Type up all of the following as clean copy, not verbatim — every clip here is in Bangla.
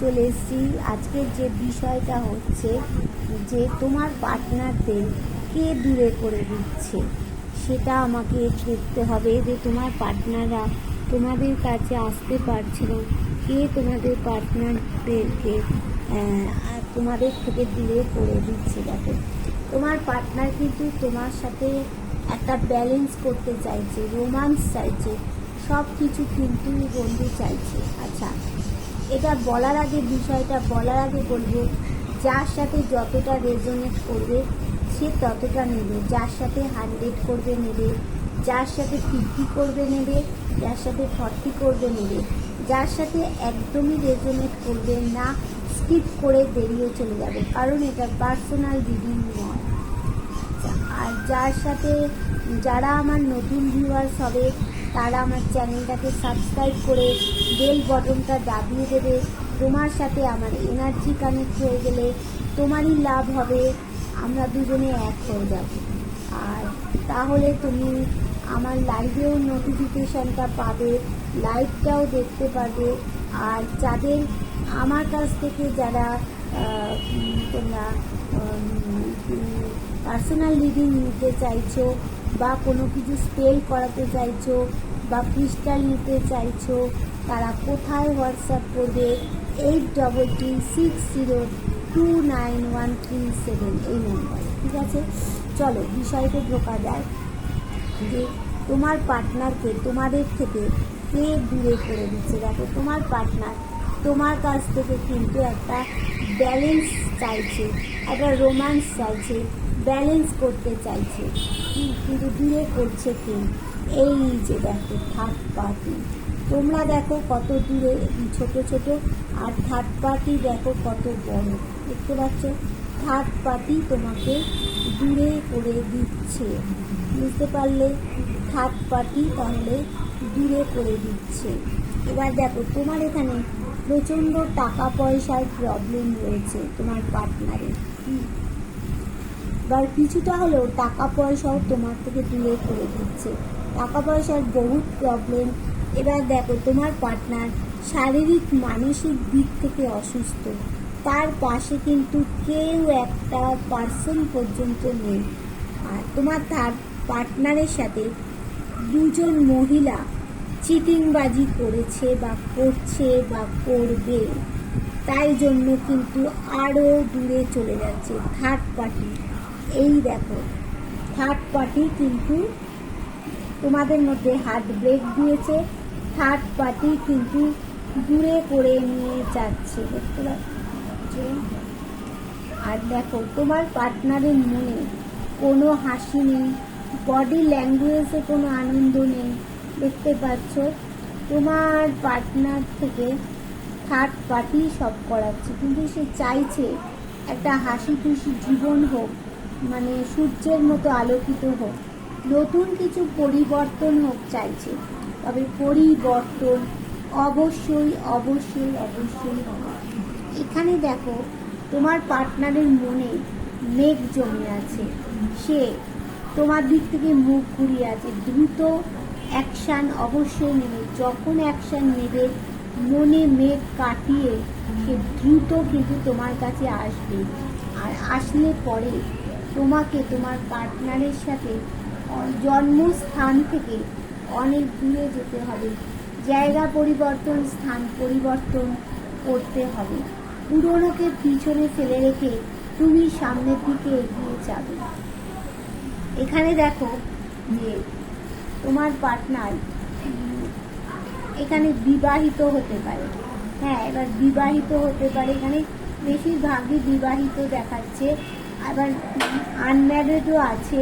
চলে এসেছি। আজকের যে বিষয়টা হচ্ছে যে তোমার পার্টনারদের কে দূরে করে দিচ্ছে, সেটা আমাকে দেখতে হবে। যে তোমার পার্টনাররা তোমাদের কাছে আসতে পারছে না, কে তোমাদের পার্টনারদেরকে তোমাদের থেকে দূরে করে দিচ্ছে। দেখো, তোমার পার্টনার কিন্তু তোমার সাথে একটা ব্যালেন্স করতে চাইছে, রোমান্স চাইছে, সব কিছু কিন্তু বন্ধু চাইছে। আচ্ছা, এটা বলার আগে, বিষয়টা বলার আগে বলবো, যার সাথে যতটা রেজোনেট করবে সে ততটা নেবে, যার সাথে 100 করবে নেবে, যার সাথে 50 করবে নেবে, যার সাথে 40 করবে নেবে, যার সাথে একদমই রেজোনেট করবে না স্কিপ করে বেরিয়ে চলে যাবে, কারণ এটা পার্সোনাল রিডিং নয়। আর যার সাথে, যারা আমার নতুন ভিউয়ার্স হবে তারা আমার চ্যানেলটাকে সাবস্ক্রাইব করে বেল বটনটা দাবিয়ে দেবে। তোমার সাথে আমার এনার্জি কানেক্ট হয়ে গেলে তোমারই লাভ হবে, আমরা দুজনে এক হয়ে যাব। আর তাহলে তুমি আমার লাইভেও নোটিফিকেশানটা পাবে, লাইভটাও দেখতে পাবে। আর যাদের আমার কাছ থেকে যারা তোমরা পার্সোনাল রিডিং নিতে চাইছো, বা কোনো কিছু স্পেল করাতে চাইছো, বা ক্রিস্টাল নিতে চাইছো, তারা কোথায় হোয়াটসঅ্যাপ করবে? 8260291337 এই নম্বর। ঠিক আছে, চলো বিষয়কে ঢোকা যায় যে তোমার পার্টনারকে তোমাদের থেকে কে দূরে করে দিচ্ছে। দেখো, তোমার পার্টনার তোমার কাছ থেকে কিন্তু একটা ব্যালেন্স চাইছে, একটা রোম্যান্স চাইছে, ব্যালেন্স করতে চাইছে, কিন্তু দূরে করছে কে? এই যে দেখো, থার্ড পার্টি। তোমরা দেখো কত দূরে ছোট ছোট, আর থার্ড পার্টি দেখো কত বড়। দেখতে পাচ্ছ, থার্ড পার্টি তোমাকে দূরে করে দিচ্ছে। বুঝতে পারলে? থার্ড পার্টি তাহলে দূরে করে দিচ্ছে। এবার দেখো, তোমার এখানে প্রচণ্ড টাকা পয়সার প্রবলেম রয়েছে তোমার পার্টনারের। এবার কিছুটা হলেও টাকা পয়সাও তোমার থেকে দূরে করে দিচ্ছে, টাকা পয়সার বহুত প্রবলেম। এবার দেখো, তোমার পার্টনার শারীরিক মানসিক দিক থেকে অসুস্থ, তার পাশে কিন্তু কেউ একটা পার্সন পর্যন্ত নেই। আর তোমার তার পার্টনারের সাথে দুজন মহিলা চিটিংবাজি করেছে বা করছে বা করবে, তাই জন্য কিন্তু আরও দূরে চলে যাচ্ছে থার্ড পার্টি। এই দেখো, থার্ড পার্টি কিন্তু তোমাদের মধ্যে হার্ট ব্রেক দিয়েছে, থার্ড পার্টি কিন্তু দূরে করে নিয়ে যাচ্ছে। দেখতে পাচ্ছ? আর দেখো, তোমার পার্টনারের মনে কোনো হাসি নেই, বডি ল্যাঙ্গুয়েজে কোনো আনন্দ নেই। দেখতে পাচ্ছ, তোমার পার্টনার থেকে থার্ড পার্টি সব করাচ্ছে, কিন্তু সে চাইছে একটা হাসি খুশি জীবন হোক, মানে সূর্যের মতো আলোকিত হোক, নতুন কিছু পরিবর্তন হোক চাইছে। তবে পরিবর্তন অবশ্যই অবশ্যই অবশ্যই হবে। এখানে দেখো, তোমার পার্টনারের মনে মেঘ জমে আছে, সে তোমার দিক থেকে মুখ ঘুরিয়ে আছে। দ্রুত অ্যাকশান অবশ্যই নেবে, যখন অ্যাকশান নেবে মনে মেঘ কাটিয়ে সে দ্রুত কিন্তু তোমার কাছে আসবে। আর আসলে পরে তোমাকে তোমার পার্টনারের সাথে জন্মস্থান থেকে অনেক দূরে যেতে হবে, জায়গা পরিবর্তন, স্থান পরিবর্তন করতে হবে। পুরনোকে পিছনে ফেলে রেখে তুমি সামনের দিকে এগিয়ে যাবে। এখানে দেখো যে তোমার পার্টনার এখানে বিবাহিত হতে পারে। হ্যাঁ, এবার বিবাহিত হতে পারে, এখানে বেশিরভাগই বিবাহিত দেখাচ্ছে। আবার আনম্যারিডও আছে।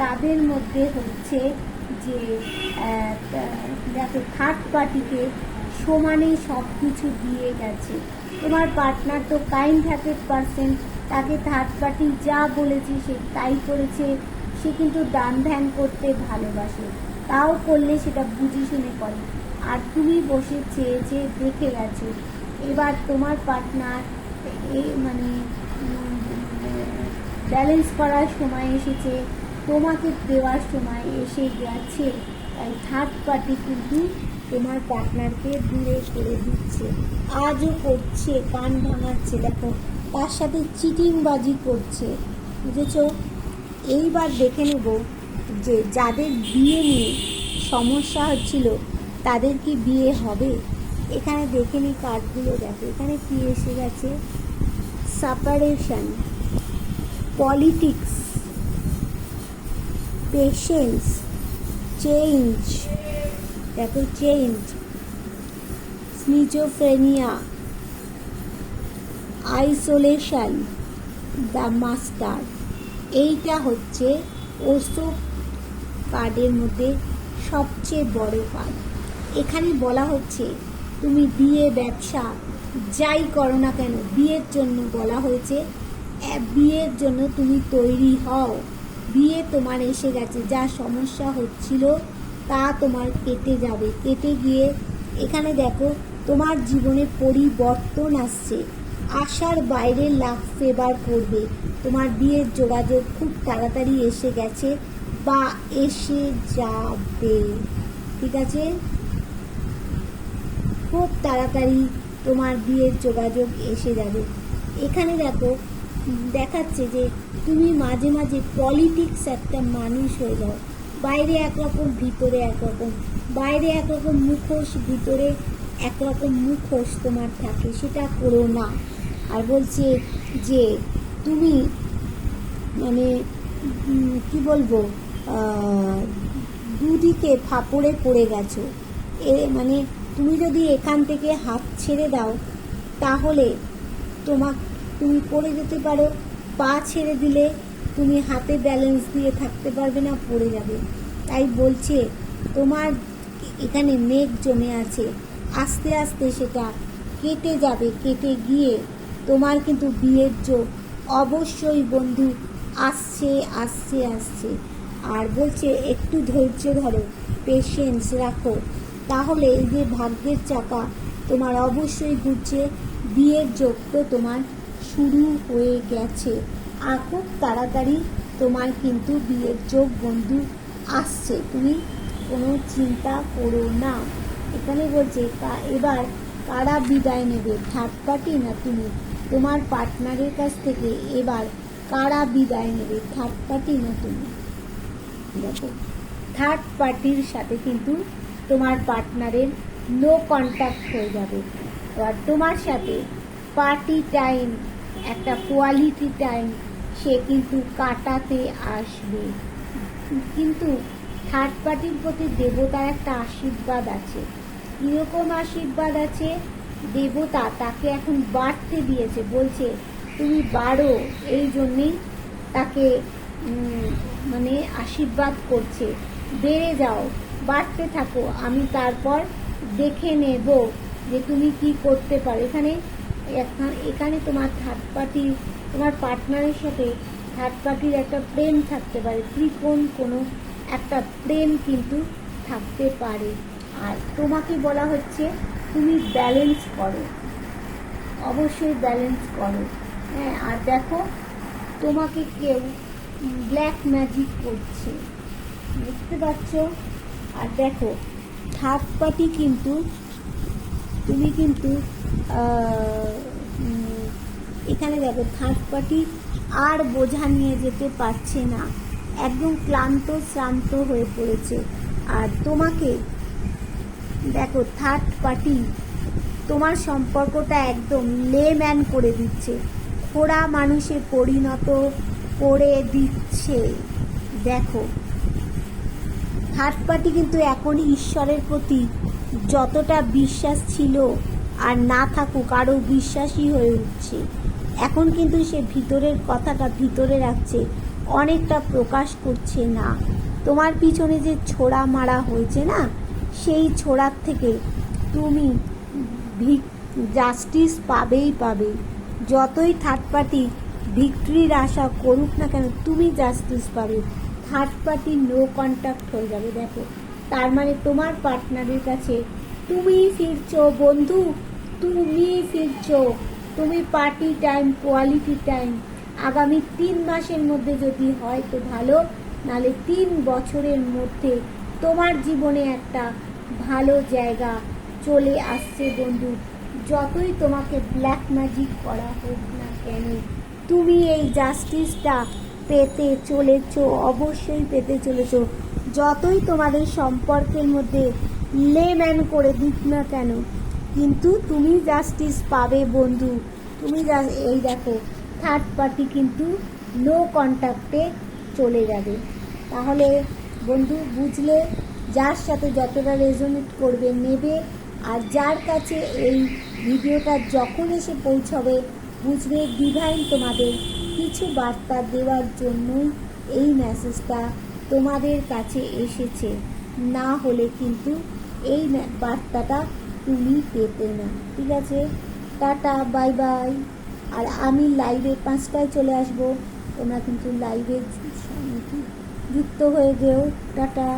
তাদের মধ্যে হচ্ছে যে দেখো, থার্ড পার্টিকে সমানে সব কিছু দিয়ে গেছে। তোমার পার্টনার তো কাইন্ড হার্টেড পারসন, তাকে থার্ড পার্টি যা বলেছে সে তাই করেছে। সে কিন্তু দান ধ্যান করতে ভালোবাসে, তাও করলে সেটা বুঝে শুনে করে। আর তুমি বসে চেয়ে চেয়ে দেখে গেছো। এবার তোমার পার্টনার মানে ব্যালেন্স করার সময় এসেছে, তোমাকে দেওয়ার সময় এসে গেছে। তাই থার্ড পার্টি কিন্তু তোমার পার্টনারকে দূরে করে দিচ্ছে, আজও করছে, কান ভাঙাচ্ছে, দেখো তার সাথে চিটিংবাজি করছে, বুঝেছো? এইবার দেখে নেব যে যাদের বিয়ে নিয়ে সমস্যা হচ্ছিল তাদের কি বিয়ে হবে। এখানে দেখে নিই কার্ডগুলো, দেখো এখানে কি এসে গেছে, সেপারেশন, পলিটিক্স, পেশেন্স, চেঞ্জ, দেখো change, schizophrenia, isolation, the master. এইটা হচ্ছে অশোক কার্ডের মধ্যে সবচেয়ে বড় কার্ড। এখানে বলা হচ্ছে তুমি বিয়ে, ব্যবসা যাই করো না কেন, বিয়ের জন্য বলা হয়েছে, বিয়ের জন্য তুমি তৈরি হও। বিয়ে তোমার এসে গেছে, যা সমস্যা হচ্ছিল তা তোমার কেটে যাবে, কেটে গিয়ে এখানে দেখো তোমার জীবনে পরিবর্তন আসছে, আশার বাইরে লাভ ফেভার করবে, তোমার বিয়ের যোগাযোগ খুব তাড়াতাড়ি এসে গেছে বা এসে যাবে, ঠিক আছে? খুব তাড়াতাড়ি তোমার বিয়ের যোগাযোগ এসে যাবে। এখানে দেখো দেখাচ্ছে যে তুমি মাঝে মাঝে পলিটিক্স একটা মানুষ হয়ে যাও, বাইরে একরকম ভিতরে একরকম, বাইরে একরকম মুখোশ, ভিতরে একরকম মুখোশ তোমার থাকে, সেটা করো না। আর বলছে যে তুমি মানে কি বলবো, দুদিকে ফাপড়ে পড়ে গেছো, মানে তুমি যদি এখান থেকে হাত ছেড়ে দাও তাহলে তুমি পড়ে যেতে পারো, পা ছেড়ে দিলে তুমি হাতে ব্যালেন্স দিয়ে থাকতে পারবে না, পড়ে যাবে। তাই বলছে তোমার এখানে মেঘ জমে আছে, আস্তে আস্তে সেটা কেটে যাবে, কেটে গিয়ে তোমার কিন্তু বিয়ের যোগ অবশ্যই বন্ধু আসছে আসছে আসছে। আর বলছে একটু ধৈর্য ধরো, পেশেন্স রাখো, তাহলে এই যে ভাগ্যের চাকা তোমার অবশ্যই ঘুরছে, বিয়ের যোগ তো তোমার শুরু হয়ে গেছে, আর খুব তাড়াতাড়ি তোমার কিন্তু বিয়ের যোগ বন্ধু আসছে, তুমি কোনো চিন্তা করো না। এখানে বলছে এবার কারা বিদায় নেবে, থার্ড পার্টি না তুমি? তোমার পার্টনারের কাছ থেকে এবার কারা বিদায় নেবে, থার্ড পার্টি না তুমি? দেখো থার্ড পার্টির সাথে কিন্তু তোমার পার্টনারের নো কন্ট্যাক্ট হয়ে যাবে, এবার তোমার সাথে পার্টি টাইম, একটা কোয়ালিটি টাইম সে কিন্তু কাটাতে আসবে। কিন্তু থার্ড পার্টির প্রতি দেবতার একটা আশীর্বাদ আছে। কীরকম আশীর্বাদ আছে? দেবতা তাকে এখন বাড়তে দিয়েছে, বলছে তুমি বাড়ো, এই জন্যেই তাকে মানে আশীর্বাদ করছে, বেড়ে যাও, বাড়তে থাকো, আমি তারপর দেখে নেব যে তুমি কি করতে পারো। এখানে তোমার থার্ড পার্টি, তোমার পার্টনারের সাথে থার্ড পার্টির একটা প্রেম থাকতে পারে, ত্রিকোণ কোনো একটা প্রেম কিন্তু থাকতে পারে। আর তোমাকে বলা হচ্ছে তুমি ব্যালেন্স করো, অবশ্যই ব্যালেন্স করো, হ্যাঁ। আর দেখো তোমাকে কেউ ব্ল্যাক ম্যাজিক করছে, বুঝতে পারছো? আর দেখো থার্ড পার্টি কিন্তু তুমি কিন্তু এখানে দেখো থার্ড পার্টি আর বোঝা নিয়ে যেতে পারছে না, একদম ক্লান্ত শ্রান্ত হয়ে পড়েছে। আর তোমাকে দেখো থার্ড পার্টি তোমার সম্পর্কটা একদম লেম্যান করে দিচ্ছে, খোড়া মানুষে পরিণত করে দিচ্ছে। দেখো থার্ড পার্টি কিন্তু এখন ঈশ্বরের প্রতি যতটা বিশ্বাস ছিল আর না থাকুক আরও বিশ্বাসী হয়ে উঠছে। এখন কিন্তু সে ভিতরের কথাটা ভিতরে রাখছে, অনেকটা প্রকাশ করছে না। তোমার পিছনে যে ছোড়া মারা হয়েছে না, সেই ছোড়ার থেকে তুমি জাস্টিস পাবেই পাবে। যতই থার্ড পার্টি ভিক্টরির আশা করুক না কেন, তুমি জাস্টিস পাবে। থার্ড পার্টি নো কন্ট্যাক্ট হয়ে যাবে। দেখো তার মানে তোমার পার্টনারের কাছে তুমি ফিরছো বন্ধু, তুমি ফিরছো, তুমি পার্টি টাইম, কোয়ালিটি টাইম আগামী 3 মাসের মধ্যে যদি হয় তো ভালো, নালে 3 বছরের মধ্যে তোমার জীবনে একটা ভালো জায়গা চলে আসছে বন্ধু। যতই তোমাকে ব্ল্যাক ম্যাজিক করা হোক না কেন, তুমি এই জাস্টিসটা পেতে চলেছ, অবশ্যই পেতে চলেছ। যতই তোমাদের সম্পর্কের মধ্যে লেম্যান করে দিক না কেন, কিন্তু তুমি জাস্টিস পাবে বন্ধু। তুমি এই দেখো, থার্ড পার্টি কিন্তু নো কন্ট্যাক্টে চলে যাবে। তাহলে বন্ধু বুঝলে, যার সাথে যতটা রেজোনেট করবে নেবে, আর যার কাছে এই ভিডিওটা যখন এসে পৌঁছবে, বুঝবে ডিভাইন তোমাদের কিছু বার্তা দেওয়ার জন্যই এই মেসেজটা তোমাদের কাছে এসেছে। না হলে কিন্তু এই বার্তাটা তুমি পেতে না। ঠিক আছে, টাটা, বাই বাই। আর আমি লাইভে 5টায় চলে আসবো, তোমরা কিন্তু লাইভে যুক্ত হয়ে যেও। টাটা।